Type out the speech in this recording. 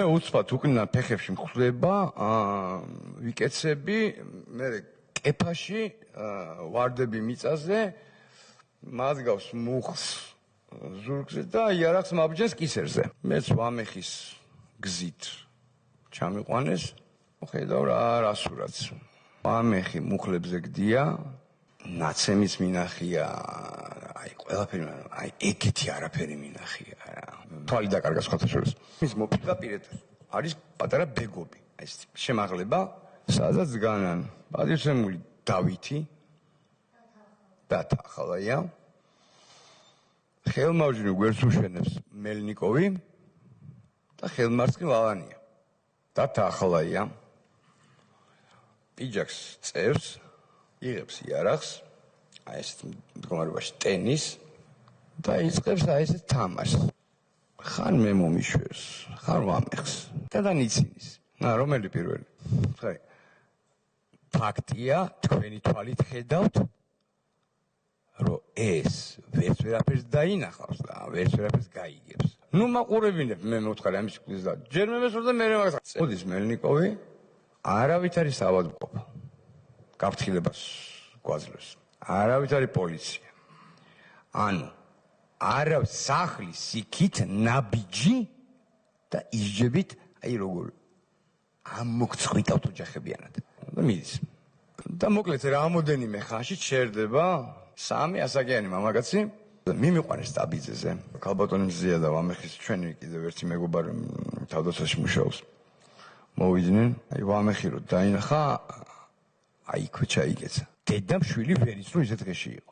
უცბად უკნიდან ფეხებში მხვლება, ვიკეცები, მე კეფაში, ვარდები მიწაზე, მადგავს მუხლს ზურგზე და იარაღს მაბჯენს კისერზე. მეც ვამეხის გზით ჩამიყვანეს, ხედავ რა სურათს. ვამეხი მუხლებზე გდია, ნაცემიც მინახია, ყველაფერი, ეგეთი არაფერი მინახია რა. თვალი დაკარგა სხვათა შორის. ის მოპირდაპირეთ არის პატარა ბეგობი, ეს შემაღლება, სადაც დგანან პატივცემული დავითი და ახალაია. ხელმარჯვნივ გვერდს უშენებს მელნიკოვი და ხელმარცხნივ ვალანია. და ახალაია. პიჯაკს წერს, იღებს იარაღს, ესეთ მდგომარეობაში ტენის და იწყებს ესეთ თამაშს. ხან მე მომიშვერს, ხან ვამეხს და ნიცინის. რომელი პირველი? ხაი. ფაქტია, თქვენი თვალით ხედავთ, რომ ეს ვერაფერს დაინახავს და ვერაფერს გაიგებს. მაყურებინებ მე მოთხარი ამის კულის და ჯერ მე მესვარ და მე მაგას. ოდის მელნიკოვი არავით არის ავადმყოფა. გაფრთხილებას გვაძლევს. არავით არის პოლიცია. ანუ არავის სახლის იქით ნაბიჯი და ისჯებით, როგორ ამოგწყვიტავთ ოჯახებიანად. და მიდის. და მოკლედ რამოდენიმე ხანში ჩერდება 3 ასაკიანი მამაკაცი და მიმიყვანეს ტაბიძეზე. ქალბატონი მზია და ვამეხის ჩვენი კიდევ ერთი მეგობარი თავდაცვაში მუშაობს. მოვიდნენ, ვამეხი რო დაინახა, იქვე ჩაიგეცა. დედამ შვილი ვერიც რო ისეთ დღეში იყო.